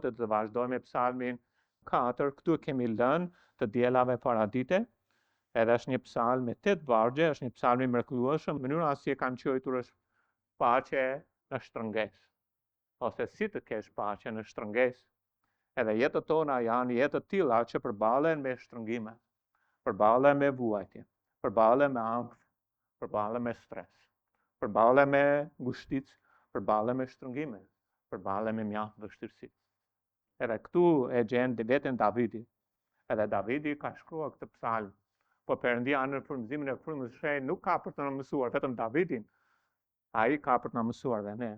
Të vazhdojmë me psalmin 4, këtu kemi lënë të diellave paradite, edhe është një psalm me 8 vargje, është një psalm i mrekullueshëm, mënyra si e kanë quajtur është paqe në shtrëngesë, ose si të kesh paqe në shtrëngesë. Edhe jetët tona janë jetët tilla që përballen me shtrëngime, përballen me vuajtje, përballen me ankth, përballen me stres, përballen me ngushticë, përballen me shtrëngime, përballen me mjaft vështirësi. Edhe këtu e gjen veten Davidi. Edhe Davidi ka shkruar këtë psalm. Po Perëndia në frymëzimin e frymës së shenjtë nuk ka për të na mësuar vetëm Davidin. Ai ka për të na mësuar dhe ne.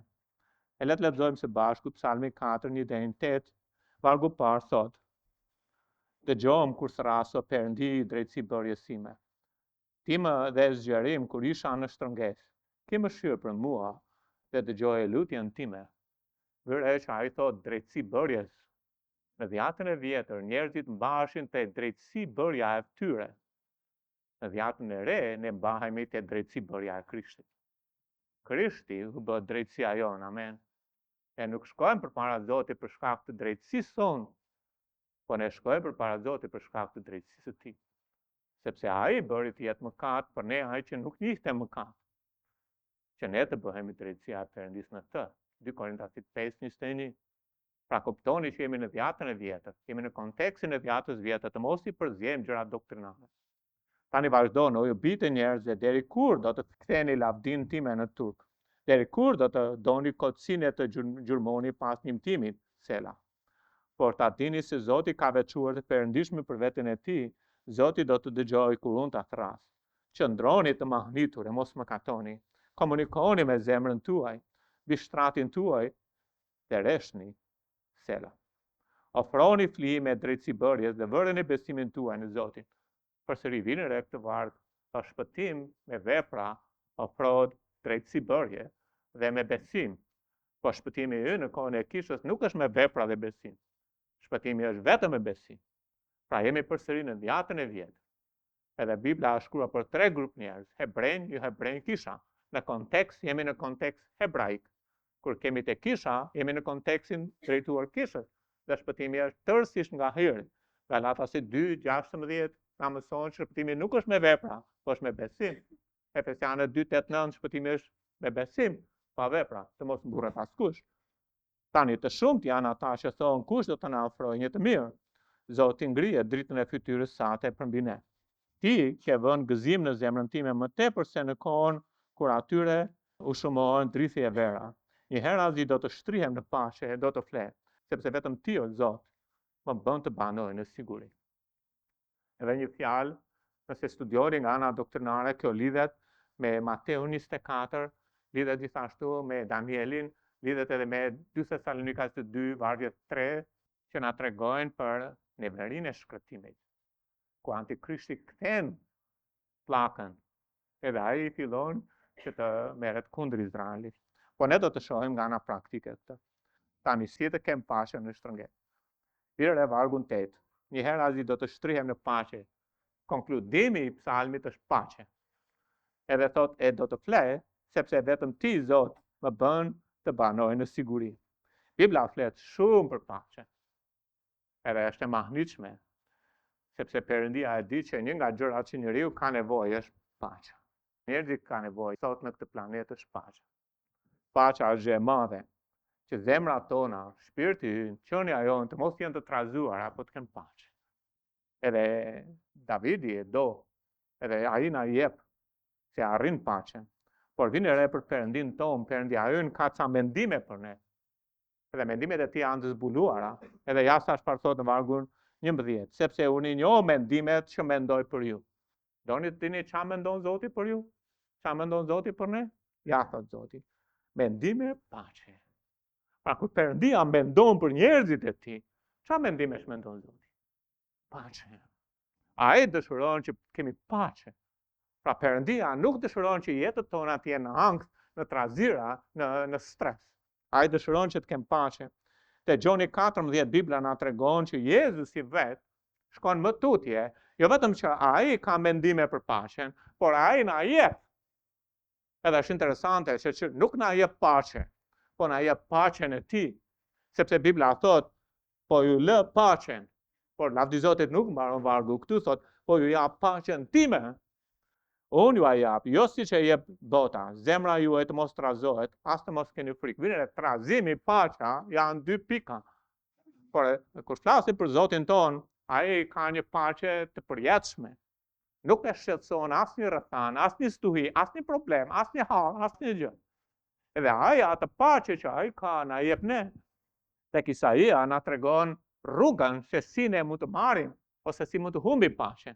E le të lexojmë së bashku psalmi 4, 1-8, vargu parë thot: Dëgjom kur thras o Perëndi drejtësi bërjes sime. Ti më dhe zgjerim kur isha në shtrëngesë. Ki mëshirë për mua dhe dëgjoje lutjen time. Vëre që ai thot drejtësi bërjes. Në dhjatën e vjetër njerëzit mbaheshin te drejtësi bërja e tyre. Në dhjatën e re ne mbahemi te drejtësi bërja e Krishtit. Krishti u bë drejtësia jonë, amen. E nuk shkojmë përpara Zotit për shkak të drejtësisë sonë, po ne shkojmë përpara Zotit për shkak të drejtësisë së Tij. Sepse ai bëri të jetë mëkat për ne ai që nuk njihte mëkat, që ne të bëhemi drejtësia e Perëndisë në të. 2 Korintasit 5:21. Pra kuptoni që jemi në dhjatën e vjetër, jemi në kontekstin e dhjatës vjetër, të mos i përziem gjërat doktrinale. Tani vazhdon, o ju bitë njerëzve, deri kur do të ktheni lavdin time në turp? Deri kur do të doni kotësinë të gjurmoni pas njimtimit, Sela? Por ta dini se Zoti ka veçuar të perëndishme për veten e tij, Zoti do të dëgjojë kur unë ta thras. Qëndroni të mahnitur e mos mëkatoni. Komunikoni me zemrën tuaj, mbi shtratin tuaj, dhe reshni, Sela. Ofroni fli me drejtësi bërjes dhe vëreni besimin tuaj në Zotin. Përsëri vini re këtë varg, pa shpëtim me vepra, ofrohet drejtësi bërje dhe me besim. Po shpëtimi ynë në kohën e kishës nuk është me vepra dhe besim. Shpëtimi është vetëm me besim. Pra jemi përsëri në dhjatën e vjetër. Edhe Bibla është shkruar për 3 grup njerëz, hebrejnë kisha. Në kontekst jemi në kontekst hebraik. Kur kemi te kisha, jemi në kontekstin drejtuar kishës. Dhe shpëtimi është tërësisht nga hyri. Galatasit 2:16 na mëson që shpëtimi nuk është me vepra, po është me besim. Efesianët 2:8-9 shpëtimi është me besim, pa vepra, të mos mburret askush. Tani të shumt janë ata që thonë kush do të na ofrojë një të mirë. Zoti ngrije dritën e fytyrës sate për mbi ne. Ti ke vënë gëzim në zemrën time më tepër se në kohën kur atyre u shumohen drithi e vera. Një herë azi do të shtrihem në paqe e do të flet, sepse vetëm ti o Zot më bën të banoj në siguri. Edhe një fjalë, nëse studioni nga ana doktrinare, kjo lidhet me Mateu 24, lidhet gjithashtu me Danielin, lidhet edhe me 2 Thesalonikas 2, vargje 3, që na tregojnë për neverinë e shkretimit. Ku Antikrishti kthen pllakën, edhe ai fillon që të merret kundër Izraelit. Po ne do të shohim nga ana praktike këtë. Tani si të kem paqe në shtrëngesë. Pirë vargun 8. Një herë azi do të shtrihem në paqe. Konkludimi i psalmit është paqe. Edhe thot e do të fle, sepse vetëm ti Zot më bën të banoj në siguri. Bibla flet shumë për paqe. Edhe është e mahnitshme, sepse Perëndia e di që një nga gjërat që njeriu ka nevojë është paqe. Njerëzit ka nevojë sot në këtë planet është paqe. Paqja është gjë e madhe, që zemrat tona, shpirti ynë, qenia jonë të mos jenë të trazuar apo të kenë paqe. Edhe Davidi e do, edhe ai na jep se arrin paqen. Por vini re për Perëndin ton, Perëndia ynë ka ca mendime për ne. Edhe mendimet e tij janë të zbuluara, edhe ja sa çfarë thot në vargun 11, sepse unë i njoh mendimet që mendoj për ju. Doni të dini çfarë mendon Zoti për ju? Çfarë mendon Zoti për ne? Ja thot Zoti, mendime paqe. Pra kur Perëndia mendon për njerëzit e tij, çfarë mendimesh mendon Zoti? Paqe. Ai dëshiron që kemi paqe. Pra Perëndia nuk dëshiron që jetët tona të jenë në ankth, në trazira, në stres. Ai dëshiron që të kem paqe. Te Gjoni 14 Bibla na tregon që Jezusi vet shkon më tutje, jo vetëm që ai ka mendime për paqen, por ai na jep. Edhe është interesante që nuk na jep paqe, po na jep paqen e tij, sepse Bibla thot po ju lë paqen. Por lavdi Zotit nuk mbaron vargu këtu, thot, po ju jap paqen time. Unë ju a jap, jo si që jep bota, zemra ju e të mos trazohet, as të mos keni frikë. Vjen trazimi, paqja, janë dy pika. Por kur flasim për Zotin ton, ai ka një paqe të përjetshme. Nuk e shqetëson asnjë rrethan, asnjë stuhi, asnjë problem, asnjë hall, asnjë gjë. Edhe aja atë paqe që ai ka na jep ne. Tek Isaia na tregon rrugën se si ne mund të marrim ose si mund të humbim paqen.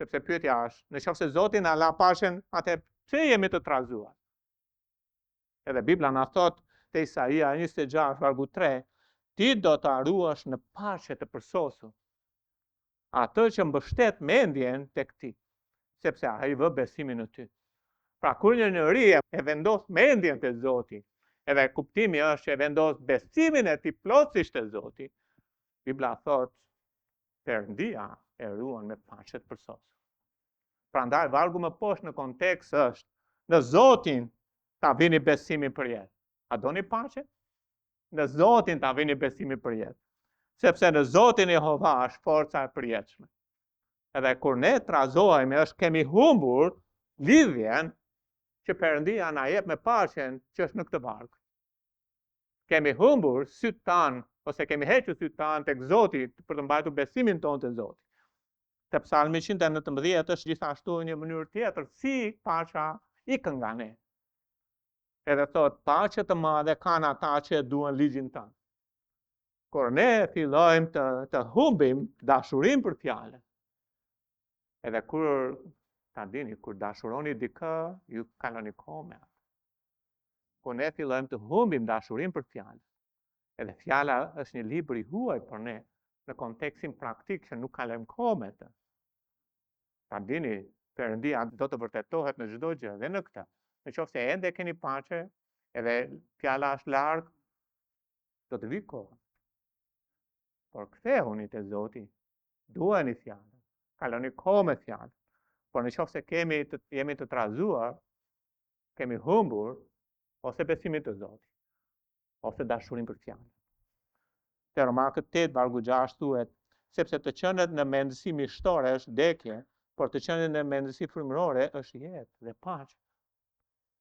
Sepse pyetja është, nëse Zoti na la paqen, atë pse jemi të trazuar? Edhe Bibla na thot te Isaia 26 vargu 3, ti do të ruash në paqe të përsosur atë që mbështet mendjen tek ti, sepse ai vë besimin në ty. Pra kur një njeri e vendos mendjen te Zoti, edhe kuptimi është që e vendos besimin e tij plotësisht te Zoti, Bibla thot Perëndia e ruan me paqe të përsosur. Prandaj vargu më poshtë në kontekst është në Zotin ta vini besimin për jetë. A doni paqe? Në Zotin ta vini besimin për jetë. Sepse në Zotin Jehova është forca e përjetshme. Edhe kur ne trazohemi, është kemi humbur lidhjen që Perëndia na jep me paqen që është në këtë varg. Kemi humbur sytë tanë, ose kemi hequr sytë tanë tek Zoti për të mbajtur besimin tonë te Zoti. Te Psalmi 119 është gjithashtu një mënyrë tjetër si paqja ikën nga ne. Edhe thot, paqe të madhe kanë ata që duan ligjin tanë. Kur ne fillojmë të humbim dashurinë për fjalën. Edhe kur ta dini, kur dashuroni dikë, ju kaloni kohë me atë. Kur ne fillojmë të humbim dashurinë për fjalën. Edhe fjala është një libër i huaj për ne në kontekstin praktik që nuk kalojmë kohë me të. Ta dini, Perëndia do të vërtetohet në çdo gjë, dhe në këtë. Nëse ende keni paqe, edhe fjala është larg, do të vi kohë. Por kthehuni te Zoti, duani fjalën, kaloni kohë me fjalën. Por nëse jemi të trazuar, kemi humbur ose besimin te Zoti, ose dashurinë për fjalën. Te Romakët 8 vargu 6 thuhet, sepse të qenë në mendësi mishtore është vdekje, por të qenë në mendësi frymërore është jetë dhe paqe.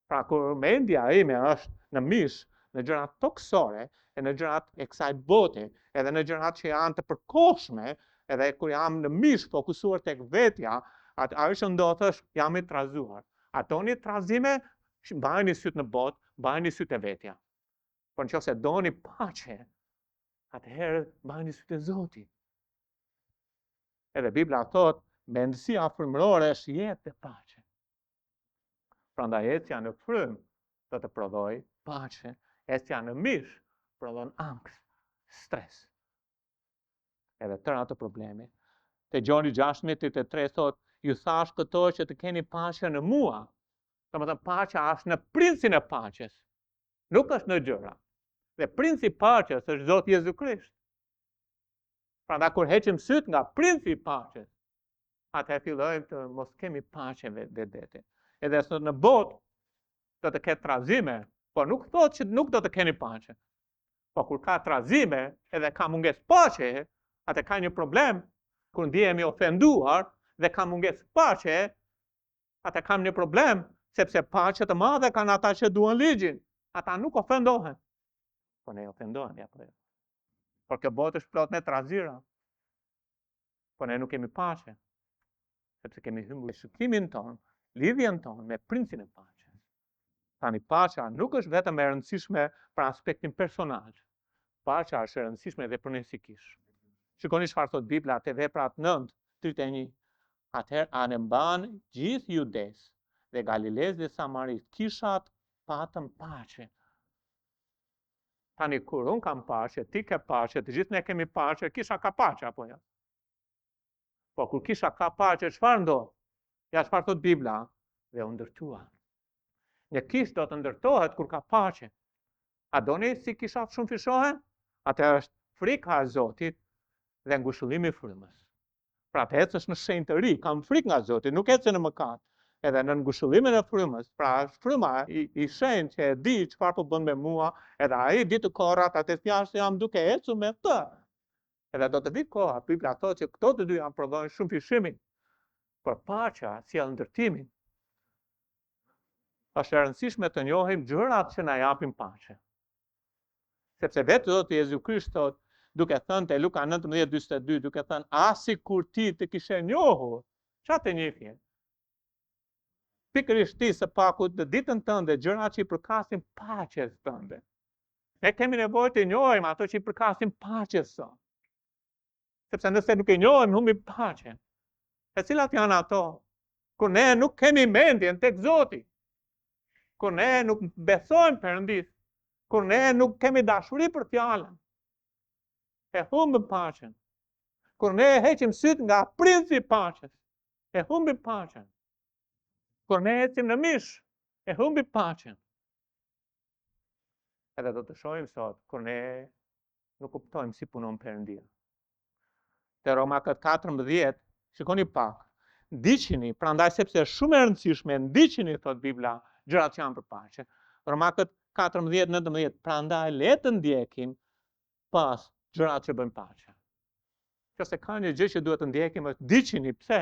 Pra kur mendja ime është në mish, në gjërat toksore, e në gjërat e kësaj bote, edhe në gjërat që janë të përkohshme, edhe kur jam në mish fokusuar tek vetja, ajo që ndodh është jam i trazuar. Atoni trazime, mbajini syt në botë, mbajini syt e vetja. Por nëse doni paqe, atëherë mbajini syt e Zotit. Edhe Bibla thot, mendësia frymërore është jetë dhe paqe. Prandaj ecja në frym do të prodhoj paqe, ecja në mish prodhon angst, stres. Edhe tëra ato probleme. Te Gjoni 16:3 thot, ju thash këto që të keni paqe në mua. Domethënë paqja është në princin e paqes, nuk është në gjëra. Dhe princi i paqes është Zoti Jezu Krisht. Prandaj kur heqim syt nga princi i paqes, atë fillojmë të mos kemi paqe vetë. Edhe sot në botë do të ketë trazime, por nuk thot që nuk do të keni paqe. Po kur ka trazime, edhe ka mungesë paqe, atë ka një problem. Kur ndihemi ofenduar dhe ka mungesë paqe, atë kam një problem, sepse paqe të madhe kanë ata që duan ligjin. Ata nuk ofendohen. Po ne ofendohen, ja po. Por kjo botë është plot me trazira. Po ne nuk kemi paqe. Sepse kemi humbur shikimin ton, lidhjen ton me princin e paqes. Tani paqja nuk është vetëm e rëndësishme për aspektin personal. Paqja është e rëndësishme edhe për ne si kish. Shikoni çfarë thot Bibla te Veprat 9:31. Atëherë anë mban gjithë Judes dhe Galiles dhe Samarit, kishat patëm paqe. Tani kur unë kam paqe, ti ke paqe, të gjithë ne kemi paqe, kisha ka paqe apo jo? Po kur kisha ka paqe, çfarë ndodh? Ja çfarë thot Bibla? Dhe u ndërtua. Një kish do të ndërtohet kur ka paqe. A doni si kishat shumë fishohen? Atë është frika e Zotit dhe ngushëllimi i frymës. Pra të ecësh në shenjtë të ri, kam frikë nga Zoti, nuk ecë në mëkat. edhe në ngushëllimin e frymës, pra fryma i shenjtë që e di çfarë po bën me mua, edhe ai di të korrat atë fjalë se jam duke ecur me të. Edhe do të vi koha, Bibla thotë që këto të dy janë prodhojnë shumë fishimin, por paqja sjell ndërtimin. Është e rëndësishme të njohim gjërat që na japin paqe. Sepse vetë Zoti Jezu Krisht thotë, duke thënë te Luka 19:42, duke thënë, asi kur ti të kishe njohur, çfarë të njihje? Pikërisht ti së paku të ditën tënde gjërat që i përkasin paqes tënde. Ne kemi nevojë të njohim ato që i përkasin paqes sot. Sepse nëse nuk e njohim, humbim paqen. E cilat janë ato? Kur ne nuk kemi mendjen tek Zoti. Kur ne nuk besojmë Perëndis. Kur ne nuk kemi dashuri për fjalën. E humbim paqen. Kur ne heqim syt nga princi i paqes, e humbim paqen. Kur ne ecim në mish, e humbim paqen. Edhe do të shohim sot, kur ne nuk kuptojmë si punon Perëndia. Te Romakët 14, shikoni pak, ndiqini, prandaj sepse është shumë e rëndësishme, ndiqini, thot Bibla, gjërat që janë për paqe. Romakët 14:19, prandaj le të ndjekim pas gjërat që bëjnë paqe. Nëse ka një gjë që duhet të ndjekim, është ndiqini, pse?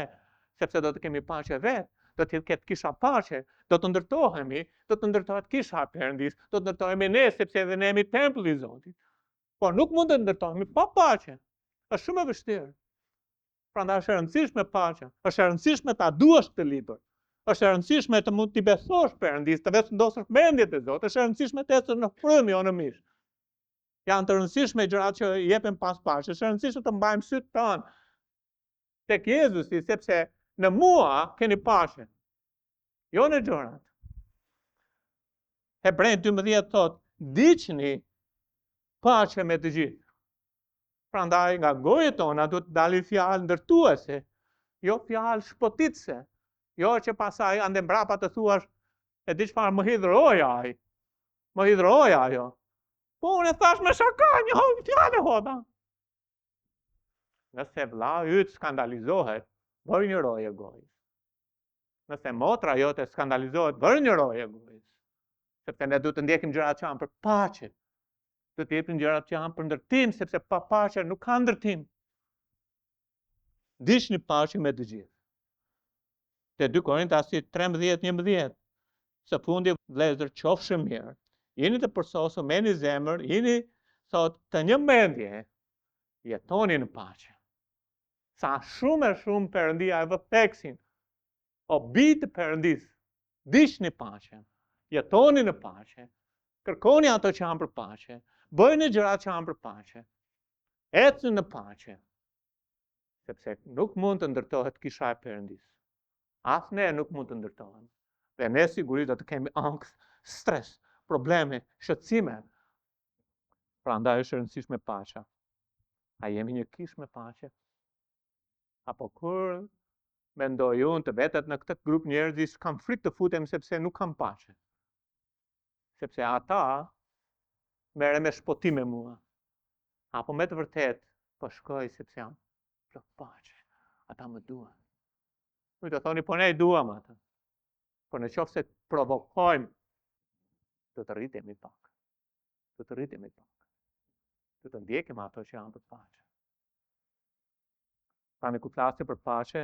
Sepse do të kemi paqe vetë, do të ketë kisha paqe, do të ndërtohemi, do të ndërtohet kisha e Perëndis, do të ndërtohemi ne, sepse edhe ne jemi tempulli i Zotit. Por nuk mund të ndërtohemi pa paqe. Është shumë e vështirë. Prandaj është e rëndësishme paqja, është e rëndësishme ta duash të libër. Është e rëndësishme të mund t'i besosh Perëndis, të vendosësh mendjet e Zotit, është e rëndësishme të ecësh në frymë, jo në mish. Janë të rëndësishme gjërat që jepen pas paqes, është e rëndësishme të mbajmë sytë tanë tek Jezusi, sepse në mua keni paqe, jo në gjërat. Hebrejt 12 thotë, ndiqni paqe me të gjithë. Prandaj nga gojët tona duhet të dalin fjalë ndërtuese, jo fjalë shpotitse, jo që pasaj ande mbrapa të thuash, e di çfarë më hidhroja ai. Më hidhroja ajo. Po unë thash me shaka, një fjalë hoda. Nëse vlla yt skandalizohet, bëj një rojë gojës. Nëse motra jote skandalizohet, bëj një rojë gojës. Sepse ne duhet të ndjekim gjërat që janë për paqe. Duhet të jepim gjërat që janë për ndërtim, sepse pa paqe nuk ka ndërtim. Ndiqni paqen me të gjithë. Te 2 Korintasit 13:11, së fundi vëllezër qofshë mirë, jeni të përsosur, meni zemër, jeni thot të një mendje, jetoni në paqe. Sa shumë e shumë Perëndia e vë theksin, o bijtë të Perëndis, ndiqni paqen, jetoni në paqe, kërkoni ato që janë për paqe, bëjni gjërat që janë për paqe, ecni në paqe, sepse nuk mund të ndërtohet kisha e Perëndis. As ne nuk mund të ndërtohen. Dhe ne sigurisht do të kemi ankth, stres, probleme, shqetësime. Prandaj është e rëndësishme paqja. A jemi një kishë me paqe? Apo kur mendoj unë të vetet në këtë grup njerëzish kam frikë të futem sepse nuk kam paqe. Sepse ata merren me shpotim me mua. Apo me të vërtet po shkoj sepse jam plot paqe. Ata më duan. Ju të thoni, po ne i duam ata. Por në qoftë se provokojmë, do të rritemi pak. Do të rritemi pak. Do të ndjekim ato që janë për paqe. Pra në ku flasë për paqe,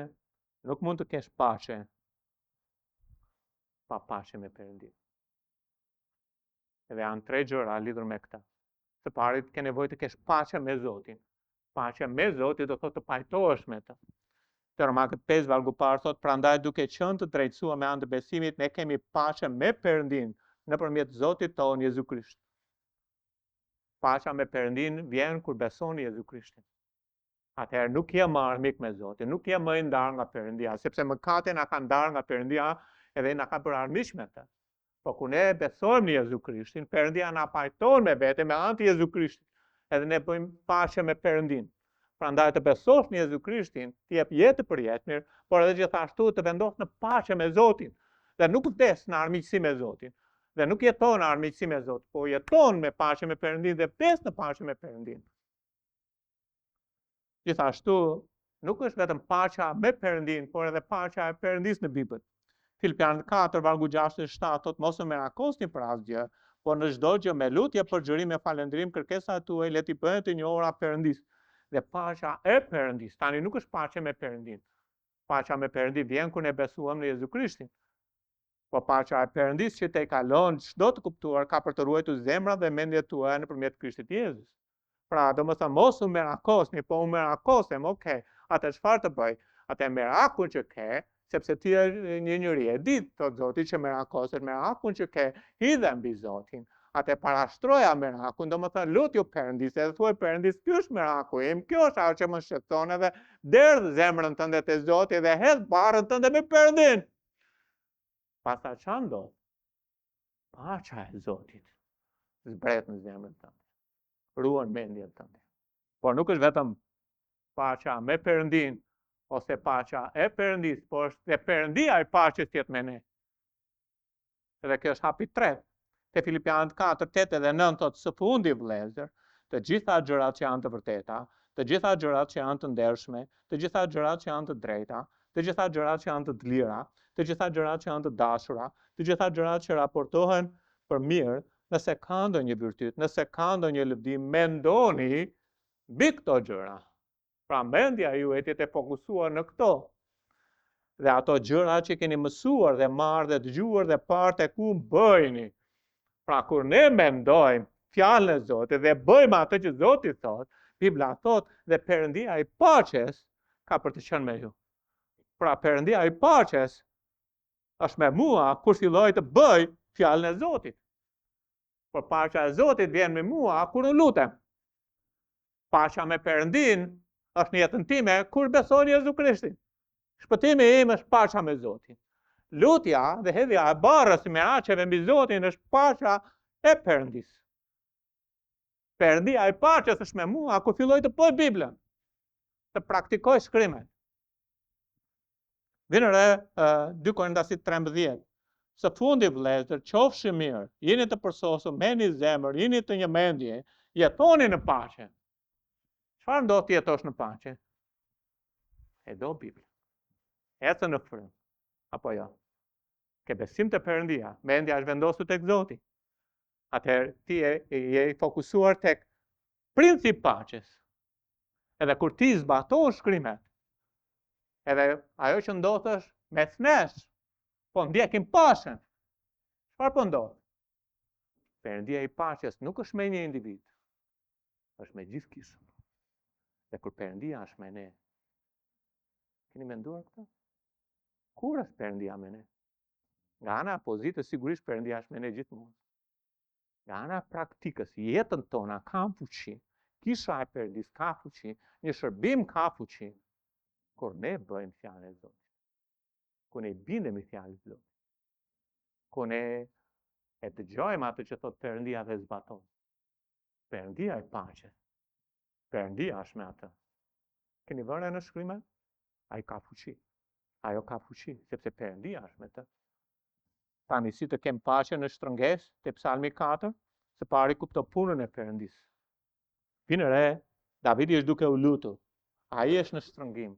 nuk mund të kesh paqe pa paqe me Perëndin. Edhe janë 3 gjëra lidhur me këta. Së pari ke nevojë të kesh paqe me Zotin. Paqe me Zotin do thotë të pajtohesh me të. Te Romakët 5:1 thotë, prandaj duke qenë të drejtësuar me anë të besimit, ne kemi paqe me Perëndin nëpërmjet Zotit ton Jezu Krisht. Paqja me Perëndin vjen kur besoni Jezu Krishtin. Atëherë nuk je më armik me Zotin, nuk je më i ndarë nga Perëndia, sepse mëkati na ka ndarë nga Perëndia edhe na ka bërë armiq me të. Po kur ne besojmë në Jezu Krishtin, Perëndia na pajton me vete me anë të Jezu Krishtit, edhe ne bëjmë paqe me Perëndin. Prandaj të besosh në Jezu Krishtin, të jep jetë për jetë mirë, por edhe gjithashtu të vendos në paqe me Zotin, dhe nuk vdes në armiqësi me Zotin, dhe nuk jeton në armiqësi me Zotin, po jeton me paqe me Perëndin dhe vdes në paqe me Perëndin. Gjithashtu, nuk është vetëm paqja me Perëndin, por edhe paqja e Perëndis në Bibël. Filipianët 4, vargu 6-7, thot mos u merakosni për asgjë, por në çdo gjë me lutje, përgjërim e falëndrim kërkesat tuaj le t'i bëhen të njohura Perëndis. Dhe paqja e Perëndis, tani nuk është paqja me Perëndin. Paqja me Perëndin vjen kur ne besuam në Jezu Krishtin. Po paqja e Perëndis që te kalon çdo të kuptuar ka për të ruajtur zemrat dhe mendjet tuaja nëpërmjet Krishtit Jezus. Pra, domethënë mos u merakosni, po u merakosem, okay. Atë çfarë të bëj? Atë merakun që ke, sepse ti je një njeri e ditë, thot Zoti, që merakoset, merakun që ke, hidhe mbi Zotin. Atë parashtroja merakun, domethënë lutju Perëndis, edhe thuaj Perëndis, ky është meraku im, kjo është ajo që më shqetëson, edhe derdh zemrën tënde te Zoti dhe hedh barrën tënde me Perëndin. Pastaj çfarë ndodh? Paqja e Zotit zbret në zemrën tënde. Ruan mendjen tënde. Por nuk është vetëm paqja me Perëndin ose paqja e Perëndis, por është dhe Perëndia e paqes tjetë me ne. Edhe kjo është hapi 3. Te Filipianët 4, 8 dhe 9 thotë së fundi vëllezër, të gjitha gjërat që janë të vërteta, të gjitha gjërat që janë të ndershme, të gjitha gjërat që janë të drejta, të gjitha gjërat që janë të lira, të gjitha gjërat që janë të dashura, të gjitha gjërat që raportohen për mirë, nëse ka ndonjë virtyt, nëse ka ndonjë lëvdim, mendoni mbi këto gjëra. Pra mendja juaj të fokusuar në këto. Dhe ato gjëra që keni mësuar dhe marrë dhe dëgjuar dhe parë tek ku bëjni. Pra kur ne mendojmë fjalën e Zotit dhe bëjmë atë që Zoti thotë, Bibla thotë dhe Perëndia i paqes ka për të qenë me ju. Pra Perëndia i paqes është me mua kur filloj të bëj fjalën e Zotit. Por paqja e Zotit vjen me mua kur unë lutem. Paqja me Perëndin është në jetën time kur besoj në Jezu Krishtin. Shpëtimi im është paqja me Zotin. Lutja dhe hedhja e barrës me aqeve mbi Zotin është paqja e Perëndis. Perëndia e paqes është me mua kur filloj të poj Biblën, të praktikoj shkrimet. Vjen re 2 Korintasit 13. Së fundi vëllezër, qofshi mirë, jeni të përsosur, meni zemër, jeni të një mendje, jetoni në paqe. Çfarë ndodh të jetosh në paqe? E do Biblën. Ecë në frym. Apo jo? Ke besim të Perëndia, mendja është vendosur tek Zoti. Atëherë ti je fokusuar tek Princi i paqes. Edhe kur ti zbaton shkrimet, edhe ajo që ndodh është me thnesh, po ndjekim paqen. Çfarë po ndodh? Perëndia i paqes nuk është me një individ, është me gjithëkisën. Dhe kur Perëndia është me ne, keni menduar këtë? Kur është Perëndia me ne? Nga ana pozitës sigurisht Perëndia është me ne gjithmonë. Nga ana praktikës, jetën tona ka fuqi, kisha e Perëndis ka fuqi, një shërbim ka fuqi, kur ne bëjmë fjalën e Zotit. Kur ne bindemi fjalës së Zotit. Kur ne e dëgjojmë atë që thot Perëndia dhe zbatojmë. Perëndia e paqes. Perëndia është me atë. Keni vënë në shkrimet? Ai ka fuqi. Ajo ka fuqi, sepse Perëndia është me të. Tani si të kem paqe në shtrëngesë, te Psalmi 4, së pari kupto punën e Perëndis. Vjen re, Davidi është duke u lutur. Ai është në shtrëngim.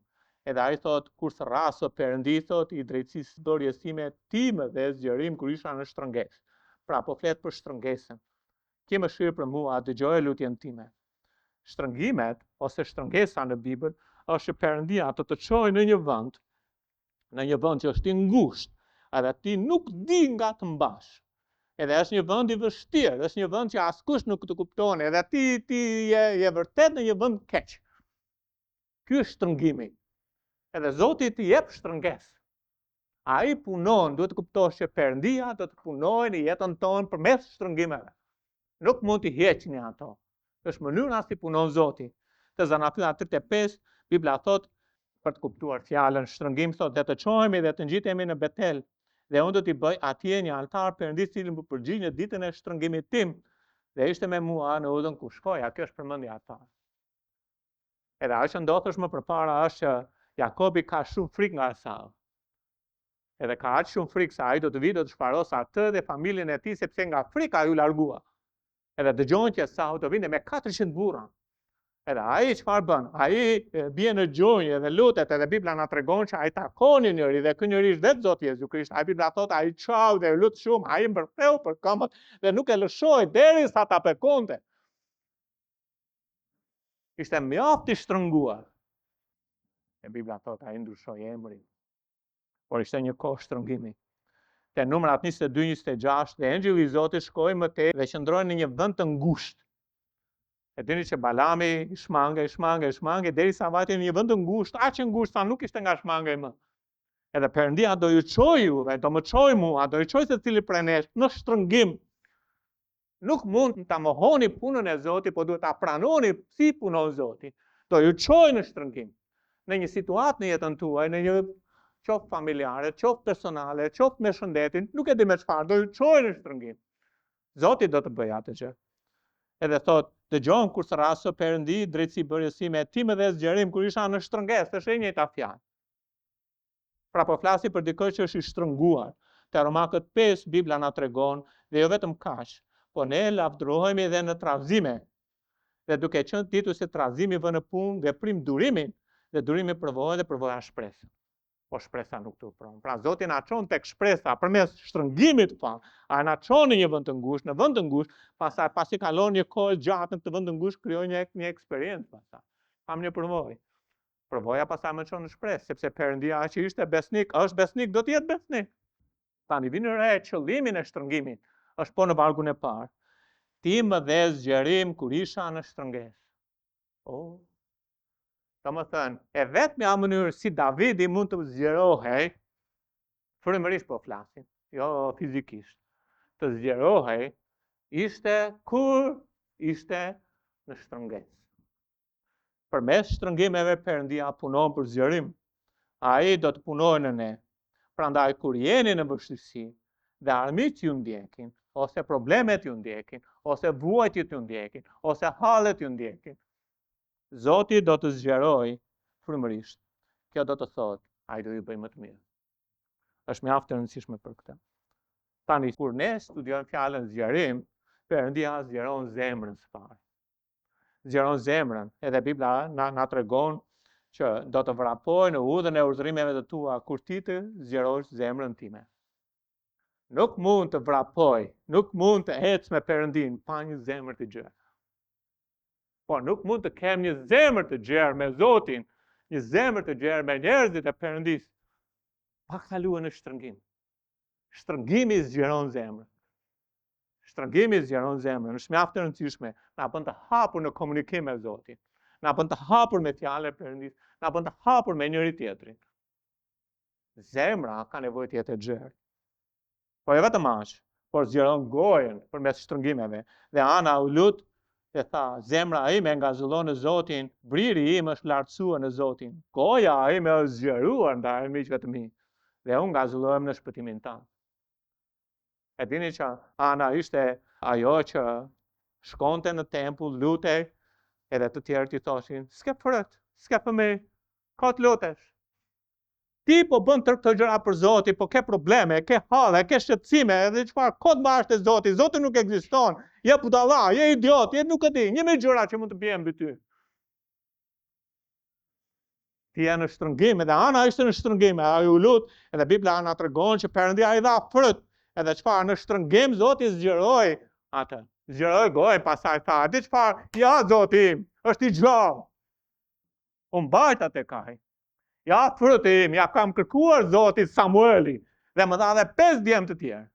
Edhe ai thot, kur së rraso Perëndi thot, i drejtësisë dorjes time, time dhe zgjerim kur isha në shtrëngesë. Pra po flet për shtrëngesën. Ki mëshirë për mua, dëgjoje lutjen time. Shtrëngimet ose shtrëngesa në Bibël është që Perëndia të çojë në një vend që është i ngushtë, edhe ti nuk di nga të mbash. Edhe është një vend i vështirë, është një vend që askush nuk të kupton, edhe ti je vërtet në një vend keq. Ky është shtrëngimi. Edhe Zoti t'i jep shtrëngesë. Ai punon, duhet të kuptosh që Perëndia do të punojë në jetën tonë përmes shtrëngimeve. Nuk mund t'i heqni ato. Është mënyra si punon Zoti. Te Zanafilla 35, Bibla thot, për të kuptuar fjalën shtrëngim, thot, dhe të çohemi dhe të ngjitemi në Betel, dhe unë do t'i bëj atje një altar Perëndis, i cili më përgjigj në ditën e shtrëngimit tim, dhe ishte me mua në udhën ku shkoja. Kjo është përmendja e parë. Edhe ajo që ndodh është më përpara është që Jakobi ka shumë frikë nga Esau. Edhe ka aq shumë frikë se ai do të vijë, do të shparosë atë dhe familjen e tij, sepse nga frika ai u largua. Edhe dëgjon që Esau do vinte me 400 burra. Edhe ai çfarë bën? Ai bie në gjunjë dhe lutet, edhe Bibla na tregon që ai takoni njëri dhe ky njëri është vetë Zoti Jezu Krisht. Ai Bibla thot ai çau dhe lut shumë, ai mbërtheu për këmbët dhe nuk e lëshoi derisa ta pekonte. Ishte mjaft i shtrënguar. E Bibla thot ai ndryshoi emrin. Por ishte një kohë shtrëngimi. Te numrat 22-26 dhe engjëlli i Zotit shkoi më tej dhe qëndroi në një vend të ngushtë. E dini që Balami i shmange, derisa vajte në një vend të ngushtë, aq e ngushtë sa nuk ishte nga shmange më. Edhe Perëndia do ju çojë juve, do më çojë mua, do ju çojë secili prej nesh në shtrëngim. Nuk mund ta mohoni punën e Zotit, po duhet ta pranoni si punon Zoti. Do ju çojë në shtrëngim. Në një situatë në jetën tuaj, në një qoftë familjare, qoftë personale, qoftë me shëndetin, nuk e di me çfarë, do ju çojë në shtrëngim. Zoti do të bëjë atë gjë. Edhe thot, dëgjon kur së rasë Perëndi drejtësi bërjesime e tim dhe zgjerim kur isha në shtrëngesë, është e njëjta fjalë. Pra po flasi për dikë që është i shtrënguar. Te Romakët 5 Bibla na tregon dhe jo vetëm kaq, po ne lavdërohemi edhe në tradhzime. Dhe duke qenë ditur se tradhzimi vën në punë veprim durimin, dhe durimi provohet dhe provoja shpresën. Po shpresa nuk të pron. Pra Zoti na çon tek shpresa përmes shtrëngimit pa. A na çon në një vend të ngushtë, pastaj pasi kalon një kohë gjatë në këtë vend të ngushtë, krijoj një eksperiencë pastaj. Pam një përvojë. Përvoja pastaj më çon në shpresë, sepse Perëndia që ishte besnik, është besnik, do të jetë besnik. Tani vinë re qëllimin e shtrëngimit. Është po në vargun e parë. Ti më dhe zgjerim kur isha në shtrëngesë. Oh. Domethënë, e vetmja mënyrë si Davidi mund të zgjerohej, frymërisht po flasim, jo fizikisht, të zgjerohej, ishte kur ishte në shtrëngesë. Përmes shtrëngimeve Perëndia punon për zgjerim. Ai do të punojë në ne. Prandaj kur jeni në vështirësi dhe armiqt ju ndjekin, ose problemet ju ndjekin, ose vuajtjet ju ndjekin, ose hallet ju ndjekin, Zoti do të zgjeroj frymërisht. Kjo do të thotë, ai do ju bëj më të mirë. Është mjaft e rëndësishme për këtë. Tani kur ne studiojmë fjalën zgjerim, Perëndia zgjeron zemrën së pari. Zgjeron zemrën, edhe Bibla na tregon që do të vrapoj në udhën e urdhërimeve të tua kur ti të zgjerosh zemrën time. Nuk mund të vrapoj, nuk mund të ec me Perëndin pa një zemër të gjerë. Po nuk mund të kem një zemër të gjerë me Zotin, një zemër të gjerë me njerëzit e Perëndisë, pa kaluar në shtrëngim. Shtrëngimi zgjeron zemrën. Shtrëngimi zgjeron zemrën, është mjaft e rëndësishme, na bën të hapur në komunikim me Zotin, na bën të hapur me fjalën e Perëndisë, na bën të hapur me njëri tjetrin. Zemra ka nevojë të jetë e gjerë. Po jo vetëm aq, por zgjeron gojën përmes shtrëngimeve. Dhe Ana u lut e tha, zemra ime ngazëllon në Zotin, briri im është lartësuar në Zotin. Goja ime është zgjeruar ndaj miqve të mi. Dhe unë ngazëllohem në shpëtimin tanë. E dini që Ana ishte ajo që shkonte në tempull, lutej, edhe të tjerët i thoshin, s'ke fërët, s'ke fëmijë, ka të lutesh. Ti po bën të këto gjëra për Zotin, po ke probleme, ke halle, ke shqetësime, edhe çfarë, kot mbash te Zoti, Zoti nuk ekziston. Je budalla, je idiot, je nuk e di, një me gjëra që mund të bien mbi ty. Ti je në shtrëngim, edhe Ana ishte në shtrëngim, ai u lut, edhe Bibla na tregon që Perëndia i dha frut, edhe çfarë në shtrëngim Zoti zgjeroi atë. Zgjeroi gojën, pastaj tha, "Di çfarë? Ja Zoti im, është i gjallë." U mbajt atë kaj. Ja fruti im, ja kam kërkuar Zotit Samueli dhe më dha edhe 5 djemë të tjerë.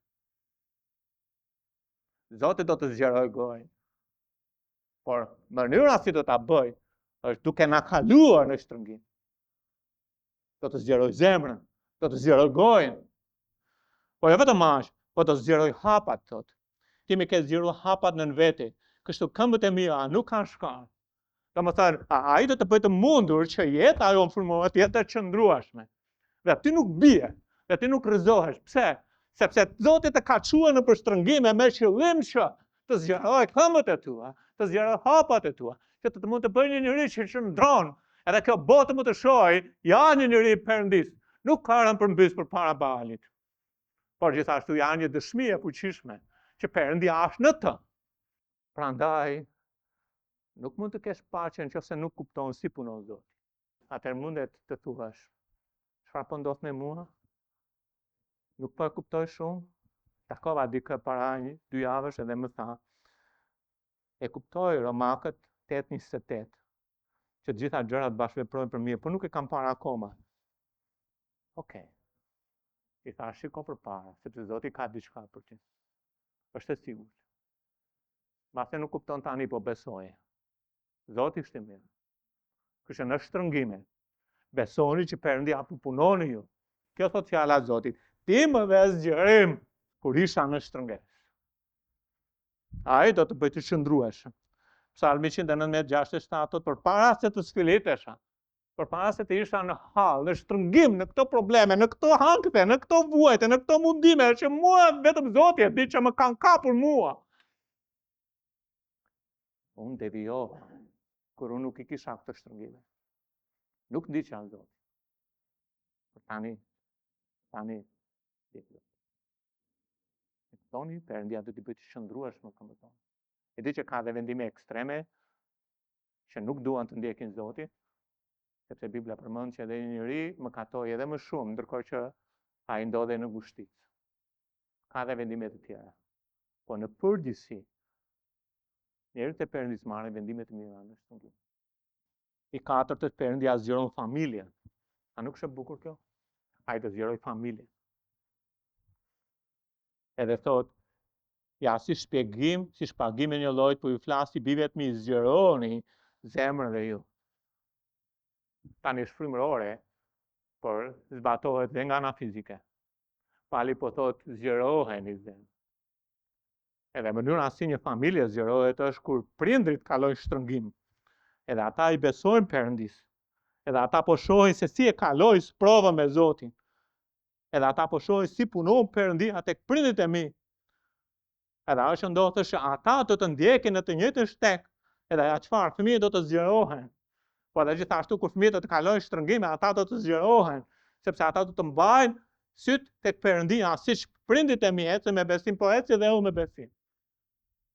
Zoti do të zgjeroj gojën. Por mënyra si do ta bëj është duke na kaluar në shtrëngim. Do të zgjeroj zemrën, do të zgjeroj gojën. Po jo vetëm aq, po do të zgjeroj hapat thot. Ti më ke zgjeruar hapat nën vete, kështu këmbët e mia nuk kanë shkallë. Domethënë, ai do të bëjë të mundur që jeta ajo formohet jetë e qëndrueshme. Dhe ti nuk bie, dhe ti nuk rrëzohesh. Pse? Sepse Zoti të ka çuar në përshtrëngime me qëllim që të zgjeroj këmbët e tua, të zgjeroj hapat e tua, që të mund të bëjë një njerëz që qëndron, edhe kjo botë mund të shohë, ja një njerëz Perëndis, nuk ka rënë përmbys përpara Baalit. Por gjithashtu janë një dëshmi e fuqishme që Perëndia është në të. Prandaj Nuk mund të kesh paqe nëse nuk kupton si punon Zoti. Atëherë mundet të thuash, çfarë po ndodh me mua? Nuk po e kuptoj shumë. Takova dikë para 2 javësh edhe më tha, e kuptoj Romakët 8:28, që gjitha gjërat bashkëveprojnë për mirë, por nuk e kam parë akoma. Okej. I thash, shiko përpara, sepse Zoti ka diçka për ty. Është e sigurt. Mase nuk kupton tani, po besoje. Zoti është i mirë. Kështu në shtrëngime, besoni që Perëndia po punon në ju. Kjo thot fjala e Zotit. Ti më dhe zgjerim kur isha në shtrënges. Ai do të bëj të qëndrueshëm. Psalmi 119:6-7 thot, përpara se të sfilitesha, përpara se të isha në hall, në shtrëngim, në këto probleme, në këto hankte, në këto vuajtje, në këto mundime, që mua vetëm Zoti e di që më kanë kapur mua. Unë devijova, kur unë nuk i kisha këtë shtrëngime. Nuk di që janë Zoti. Tani, thoni, Perëndia do t'i bëj të qëndrueshëm më tonë. E di që ka dhe vendime ekstreme që nuk duan të ndjekin Zotin, sepse Bibla përmend që edhe një njeri mëkatoi edhe më shumë, ndërkohë që ai ndodhe në ngushticë. Ka dhe vendime të tjera. Po në përgjithësi, njerëzit e Perëndis marrin vendime të mira në shtrëngim. I katërt, Perëndia zgjeron familjen. A nuk është e bukur kjo? Ai të zgjeroj familjen. Edhe thot, ja si shpjegim, si shpagim e një llojit, po ju flasi bivet mi zgjeroni zemrën e ju. Tani është frymërore, por zbatohet dhe nga ana fizike. Pali po thot, zgjeroheni zemrën. Edhe mënyra si një familje zgjerohet është kur prindrit kalojnë shtrëngim. Edhe ata i besojnë Perëndis. Edhe ata po shohin se si e kalojnë provën me Zotin. Edhe ata po shohin si punon Perëndia tek prindrit e mi. Edhe ajo që ndodh është që ata do të ndjekin në të njëjtën shtek. Edhe ja çfarë, fëmijët do të zgjerohen. Po edhe gjithashtu kur fëmijët do të kalojnë shtrëngime, ata do të zgjerohen, sepse ata do të mbajnë syt tek Perëndia, siç prindit e mi ecën me besim, po ecë edhe unë me besim.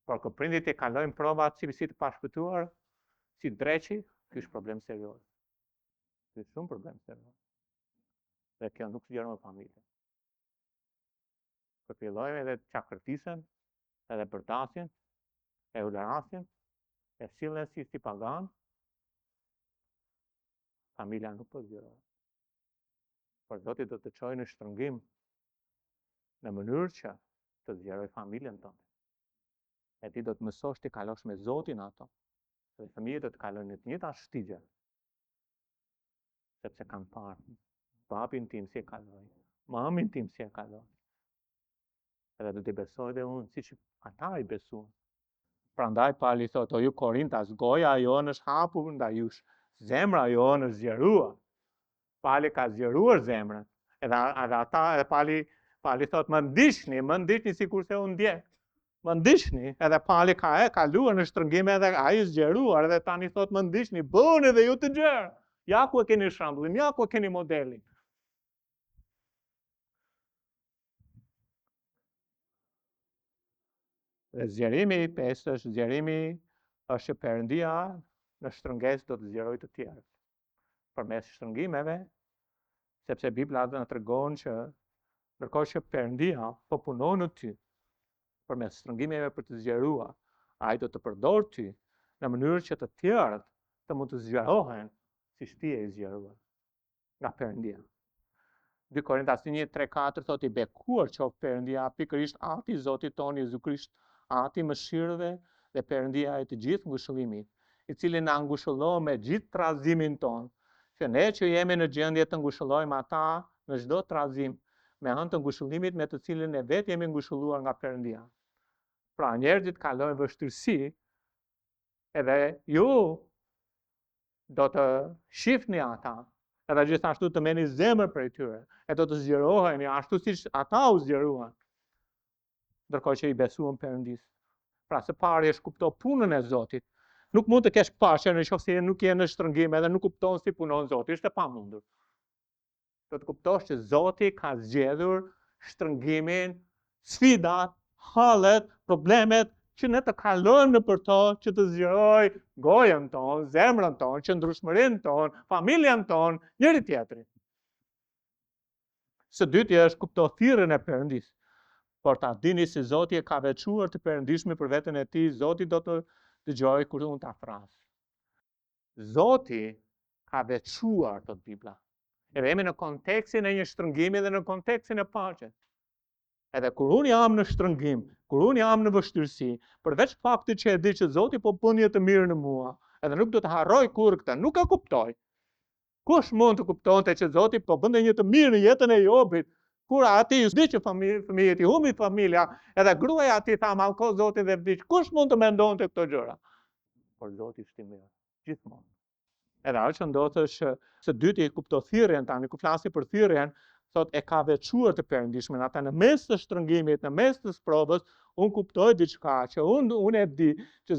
Por kur prindit e kalojnë provat si të pashpëtuar, si dreqi, ky është problem serioz. Ky është shumë problem serioz. Dhe kjo nuk zgjeron familjen. Po fillojmë edhe të çakërtisen, edhe bërtasin, e ularasin, e sillen si pagan, familja nuk po zgjerohet. Por Zoti do të çojë në shtrëngim në mënyrë që të zgjeroj familjen tonë. E ti do të mësosh të kalosh me Zotin ato, dhe fëmijët do të kalojnë në të njëjta shtigje, sepse kanë parë babin tim si e kaloi, mamin tim si e kaloi. Edhe do të besoj dhe unë, si që ata i besuan. Prandaj Pali thot, o ju Korintas, goja jonë është hapur ndaj jush, zemra jonë është zgjeruar. Pali ka zgjeruar zemrën. Edhe ata, Pali thot, më ndiqni sikur se unë ndjek. Më ndiqni, edhe Pali ka kaluar në shtrëngime edhe ai zgjeruar, edhe tani thot më ndiqni, bëni dhe ju të gjerë. Ja ku e keni shembullin, ja ku e keni modelin. Dhe zgjerimi i pestë është zgjerimi është që Perëndia në shtrëngesë do të zgjerojë të tjerët. Përmes shtrëngimeve, sepse Bibla na tregon që ndërkohë që Perëndia po punon në ty, përmes shtrëngimeve për të zgjeruar, ai do të përdor ty në mënyrë që të tjerët të mund të zgjerohen siç ti je i zgjeruar nga Perëndia. 2 Korintas 1:3-4 thot i bekuar qoftë Perëndia, pikërisht Ati i Zotit tonë Jezu Krisht, Ati i mëshirëve dhe Perëndia e të gjithë ngushëllimit, i cili na ngushëllon me gjithë trazimin tonë, që ne që jemi në gjendje të ngushëllojmë ata në çdo trazim, me anë të ngushëllimit me të cilin ne vetë jemi ngushëlluar nga Perëndia. Pra njerëzit kalojnë vështirësi, edhe ju do të shihni ata, edhe gjithashtu të merrni zemër prej tyre, e do të zgjeroheni ashtu siç ata u zgjeruan, ndërkohë që i besuan Perëndis. Pra së pari është kupto punën e Zotit. Nuk mund të kesh paqe nëse nuk je në shtrëngim edhe nuk kupton si punon Zoti, është e pamundur. Do të kuptosh që Zoti ka zgjedhur shtrëngimin, sfidat, hallet, problemet që ne të kalojmë në për to, që të zgjeroj gojën tonë, zemrën tonë, qëndrueshmërinë tonë, familjen tonë, njëri tjetrin. Së dyti është kupto thirrjen e Perëndis. Por ta dini se Zoti e ka veçuar të perëndishme për veten e tij, Zoti do të dëgjoj kur unë ta fras. Zoti ka veçuar tot Bibla. Edhe jemi në kontekstin e një shtrëngimi dhe në kontekstin e paqes. Edhe kur unë jam në shtrëngim, kur unë jam në vështirësi, përveç faktit që e di që Zoti po bën një të mirë në mua, edhe nuk do të harroj kurrë këtë, nuk e kuptoj. Kush mund të kuptonte që Zoti po bënte një të mirë në jetën e Jobit, kur ati ju di që fëmijët i humbi familja, edhe gruaja ati tha mallko Zotin dhe vdiq. Kush mund të mendonte këto gjëra? Por Zoti është i mirë, gjithmonë. Edhe ajo që ndodh është së dyti kupto thirrjen tani, ku flasi për thirrjen, thot e ka veçuar të perëndishme, ata në mes të shtrëngimit, në mes të sprovës, unë kuptoj diçka që unë e di që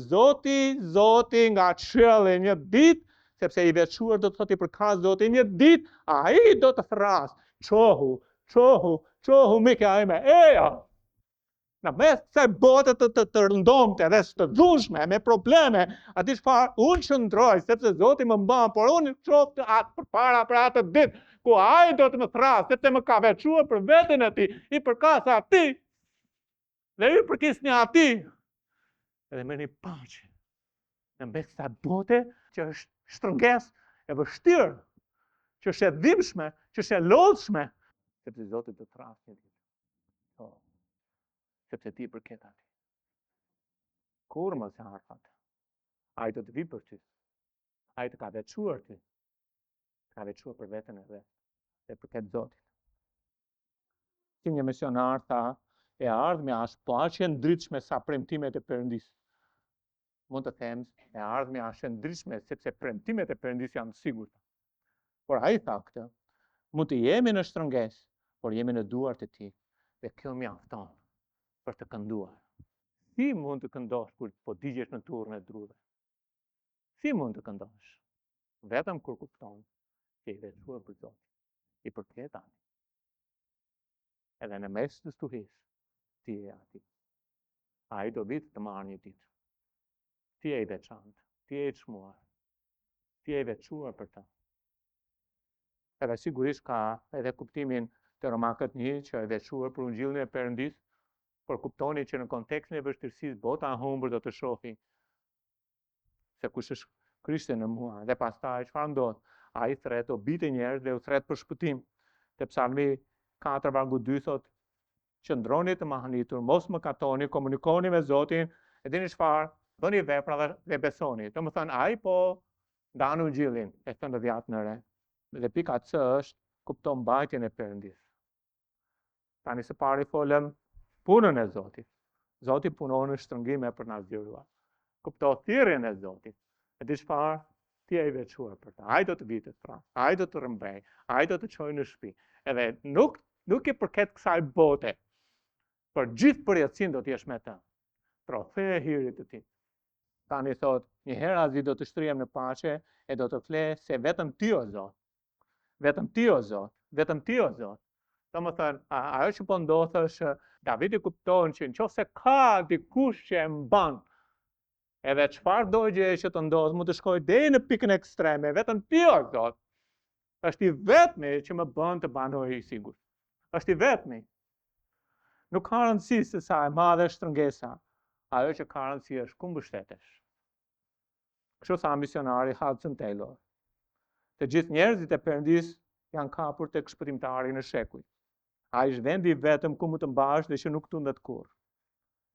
Zoti nga qielli një ditë, sepse i veçuar do të thotë i përkas Zoti një ditë, ai do të thras, çohu mika ime, eja. Në mes të bote të rëndomte dhe të dhushme, me probleme, ati çfarë unë qëndroj, sepse Zoti më mban, por unë qoftë atë përpara për atë ditë, ku ai do të më thras, sepse më ka veçuar për veten e tij, i përkas atij, dhe i përkisni atij. Edhe merrni paqe. Në mes të bote që është shtrëngesë e vështirë, që është e dhimbshme, që është e lodhshme, sepse Zoti do të thrasë një ditë. Sepse ti përket atij. Kur mos e harfat. Ai do të vi për ty. Ai të ka veçuar ty. Ka veçuar për veten e vet. Dhe përket Zotit. Si një misionar tha, e ardhmja është paqe ndritshme sa premtimet e Perëndis. Mund të them, e ardhmja është ndritshme sepse premtimet e Perëndis janë të sigurta. Por ai tha këtë, mund të jemi në shtrëngesë, por jemi në duart e tij. Dhe kjo mjafton për të kënduar. Si mund të këndosh kur po digjesh në turrën e druve? Si mund të këndosh? Vetëm kur kupton që i veçuar për Zotin, i përket atij. Edhe në mes të stuhisë, ti je atij. Ai do vit të marrë një ditë. Ti je i veçantë, ti je i çmuar, ti je i veçuar për të. Edhe sigurisht ka edhe kuptimin të Romakët 1 që e veçuar për ungjillin e Perëndis, por kuptoni që në kontekstin e vështirësisë bota e humbur do të shohi se kush është Krishti në mua, dhe pastaj çfarë ndodh? Ai thret o bitë njerëz dhe u thret për shpëtim. Te Psalmi 4:2 thot: qëndroni të mahnitur, mos më katoni, komunikoni me Zotin, e dini çfarë? Bëni vepra dhe besoni. Domethënë ai po ndan ungjillin e thënë vjat në re. Dhe pika C është kupto mbajtjen e Perëndis. Tani së pari folëm punën e Zotit. Zoti punon në shtrëngime për na zgjeruar. Kupto thirrjen e Zotit. E di çfarë? Ti je i veçuar për ta. Ai do të vitë pra. Ai do të rëmbej. Ai do të çojë në shtëpi. Edhe nuk i përket kësaj bote. Për gjithë përjetësinë do të jesh me të. Trofë e hirit të tij. Tani thot, një herë azi do të shtrihem në paqe e do të fle se vetëm ti o Zot. Vetëm ti o Zot. Vetëm ti o Zot. Domethënë, ajo që po ndodh është Davidi kupton që nëse ka dikush që e mban, edhe çfarë do gjë që të ndodh, mund të shkojë deri në pikën ekstreme, vetëm ti o Zot. Është i vetmi që më bën të banoj i sigurt. Është i vetmi. Nuk ka rëndësi se sa e madhe shtrëngesa. Ajo që ka rëndësi është ku mbështetesh. Kështu tha misionari Hudson Taylor. Të gjithë njerëzit e Perëndis janë kapur tek shpëtimtari në shekuj. Ai është vendi vetëm ku mund të mbahesh dhe që nuk tundet kurrë.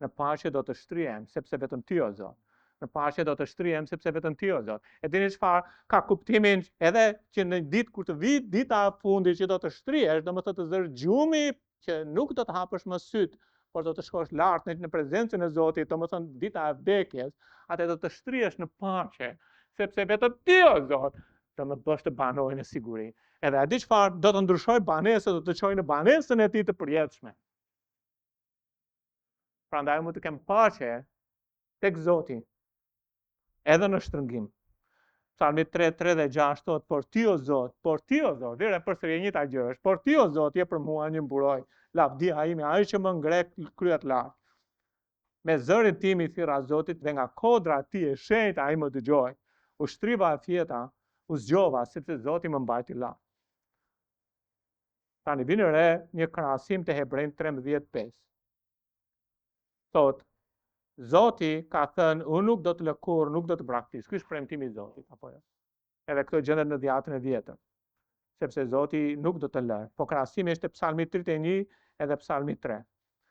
Në paqe do të shtrihem sepse vetëm ti o Zot. Në paqe do të shtrihem sepse vetëm ti o Zot. E dini çfarë? Ka kuptimin edhe që në ditë kur të vi dita e fundit që do të shtrihesh, domethënë të zësh gjumi që nuk do të hapësh më syt, por do të shkosh lart në prezencën e Zotit, domethënë dita e vdekjes, atë do të shtrihesh në paqe, sepse vetëm ti o Zot do më bësh të banoj në siguri. Edhe a di çfarë? Do të ndryshoj banesën, do të çoj në banesën e tij të përjetshme. Prandaj mund të kem paqe tek Zoti, edhe në shtrëngim. Psalmi 3:3 dhe 6 thot, por ti o Zot, dhe përsëri e njëjta gjë është, por ti o Zot je për mua një mburoj, lavdia ime, ai që më ngre kryet lart. Me zërin tim I thirra Zotit dhe nga kodra e tij e shenjtë ai më dëgjoi. U shtriva e fjeta, u zgjova sepse Zoti më mbajti lart. Tani vjen re një krahasim te Hebrejnë 13:5. Thot, Zoti ka thënë, unë nuk do të lë kurrë, nuk do të braktis. Ky është premtimi I Zotit, apo jo? Edhe këto gjendet në dhjetën e vjetër. Sepse Zoti nuk do të lë. Po krahasimi është te Psalmi 31 edhe Psalmi 3.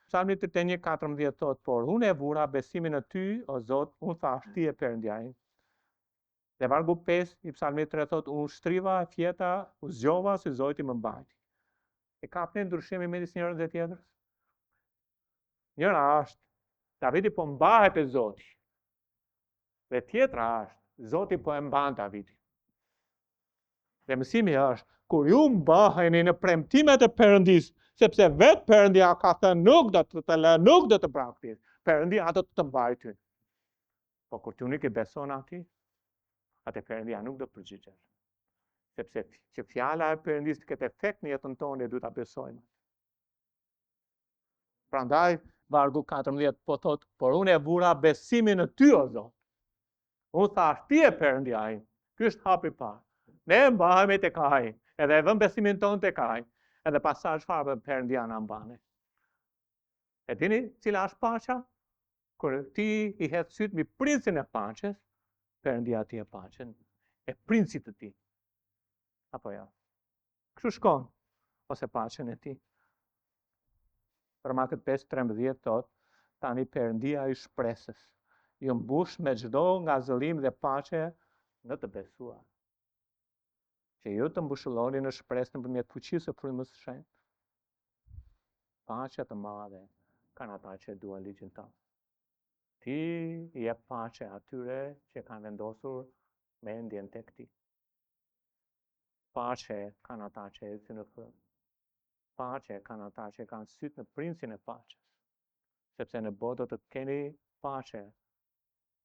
Psalmi 31:14 thot, por unë e vura besimin në ty, o Zot, unë thash ti e Perëndia im. Dhe vargu 5 I Psalmi 3 thot, unë shtriva e fjeta, u zgjova se Zoti më mbajti. E kapni ndryshimin midis njërës dhe tjetrës? Njëra është Davidi po mbahet e Zoti. Dhe tjetra është Zoti po e mban Davidi. Dhe mësimi është kur ju mbaheni në premtimet e Perëndis, sepse vetë Perëndia ka thënë nuk do të lë, nuk do të braktis. Perëndia do të mbajë ty. Po kur ti nuk e beson atij, atë Perëndia nuk do të përgjigjesh. Sepse që fjala e Perëndis të ketë efekt në jetën tonë, duhet ta besojmë. Prandaj vargu 14 po thot, por unë e vura besimin në ty, o Zot. Unë thash, ti e Perëndia im. Ky është hapi I parë. Ne mbahemi tek ai, edhe e vëm besimin tonë tek ai, edhe pastaj çfarë Perëndia na mban. E dini cila është paqja? Kur ti I hedh syt mbi princin e paqes, Perëndia ti e paqen, e princit të ti. Apo jo? Kështu shkon, ose paqen e ti. Romakët 5:13 thot, tani Perëndia I shpresës, ju mbush me çdo ngazëllim dhe paqe në të besuar. Që ju të mbushëlloni në shpresë nëpërmjet fuqisë së frymës së shenjtë. Paqja të madhe kanë ata që duan ligjin tënd. Ti I jep paqe atyre që kanë vendosur mendjen tek ti. Paqe kanë ata që ecin në frymë. Paqe kanë ata që kanë syt në princin e paqes. Sepse në botë do të keni paqe.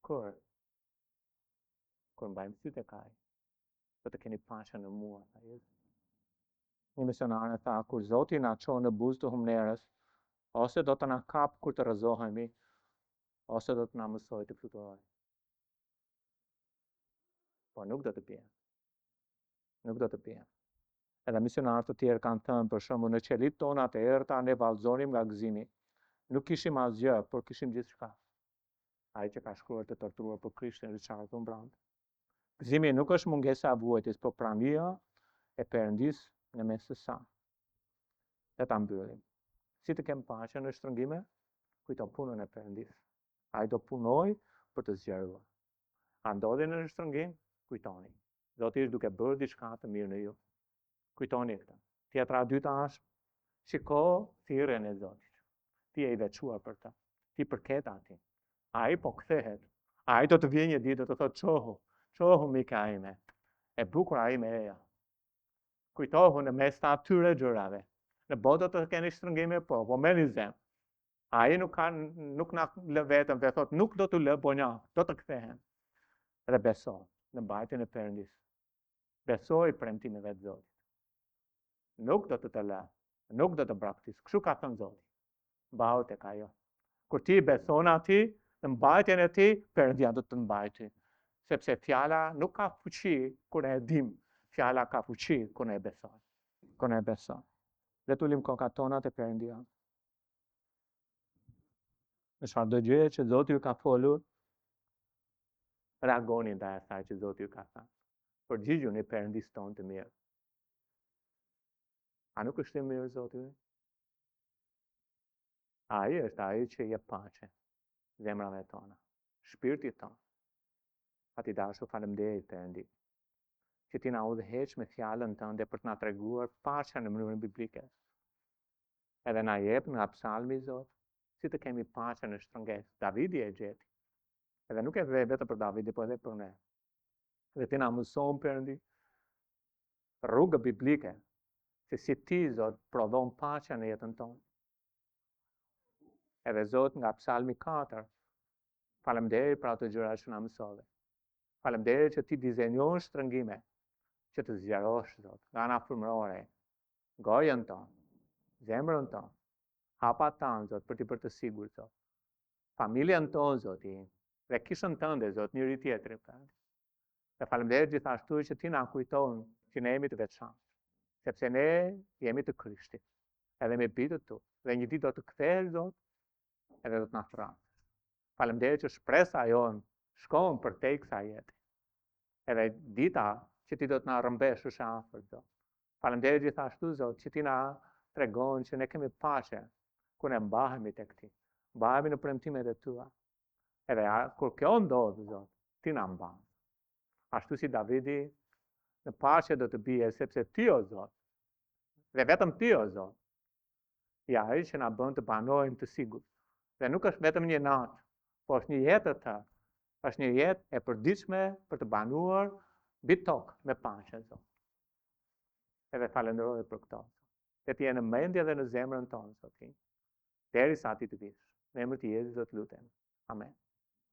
Kur mbajmë syt tek ai, do të keni paqe në mua. Një misionar tha, kur Zoti na çon në buzë të humnerës, ose do të na kap kur të rrëzohemi, ose do të na mësoj të fluturojmë. Po nuk do të pijem. Nuk do të pijem. Edhe misionarë të tjerë kanë thënë, për shembull, në qelit tona të errta ne vallëzonim nga gëzimi. Nuk kishim asgjë, por kishim gjithçka. Ai që ka shkruar të torturuar për Krishtin, Richard Wurmbrand. Gëzimi nuk është mungesa e vuajtjes, por prania e Perëndis në mes të saj. Dhe ta mbyllim. Si të kem paqe në shtrëngime? Kujto punën e Perëndis. Ai do punoj për të zgjeruar. A ndodhi në shtrëngim? Kujtoni. Zoti është duke bërë diçka të mirë në ju. Kujtoni këtë. Tjetra e dyta është, shiko thirrjen e Zotit. Ti je I veçuar për të. Ti përket atij. Ai po kthehet. Ai do të vijë një ditë do të thotë çohu mika ime. E bukur ai me eja. Kujtohu në mes të atyre gjërave. Në botë do të keni shtrëngime, po merrni zem. Ai nuk na lë vetëm, dhe thotë nuk do të lë bonja, do të kthehen. Dhe beso në mbajtjen e Perëndis. Besoj premtimeve të Zotit. Nuk do të lë, nuk do të braktis. Kështu ka thënë Zoti. Mbahu tek ajo. Kur ti beson atij, në mbajtjen e tij, Perëndia do të mbajë. Sepse fjala nuk ka fuqi kur e dim, fjala ka fuqi kur e beson. Kur e beson. Dhe tulim kokat tona te Perëndia. Në çfarëdo gjë që Zoti ju ka folur, reagoni ndaj asaj që Zoti ju ka thënë. Përgjigjuni Perëndis tonë të mirë. A nuk është I mirë Zoti? Ai është ai që jep paqe zemrave tona, shpirtit tonë. Ati dashur, faleminderit Perëndi, që ti na udhëheq me fjalën tënde për të na treguar paqen në mënyrën biblike. Edhe na jep nga psalmi Zot, si të kemi paqen në shtrëngesë. Davidi e gjeti. Edhe nuk e dhe vetëm për Davidi, po edhe për ne. Dhe ti na mëson Perëndi rrugë biblike, se si ti Zot prodhon paqen në jetën tonë. Edhe Zot nga psalmi 4, faleminderit për ato gjëra që na mësove. Faleminderit që ti dizenjon shtrëngime, që të zgjerosh Zot, nga ana frymërore, gojën tonë, zemrën tonë, hapat tanë Zot, për të sigurt Zot. familjen tonë, Zoti, dhe kishën tënde, Zot, njëri tjetrin, Prandaj. Dhe faleminderit gjithashtu që ti na kujton që ne jemi të veçantë, sepse ne jemi të Krishtit, edhe me bitët tu, dhe një ditë do të kthehesh, Zot, edhe do të na thrash. Faleminderit që shpresa jonë shkon për te kësaj jete, edhe dita që ti do të na rrëmbeshësh afër, Zot. Faleminderit gjithashtu, Zot, që ti na tregon që ne kemi paqe kur ne mbahemi tek ti, mbahemi në premtimet e tua. Edhe kur kjo ndodh, Zot, ti na mban. Ashtu si Davidi, në paqe do të bie, sepse ti, o Zot, dhe vetëm ti, o Zot, ja ai që na bën të banojmë të sigurt. Dhe nuk është vetëm një natë, po është një jetë të tërë. Është një jetë e përditshme për të banuar mbi tokë me paqe, Zot. Edhe falenderoj për këto. Dhe ti je në mendje dhe në zemrën tonë, Zot. Derisa ti të vish. Në emër të Jezusit lutem. Amen.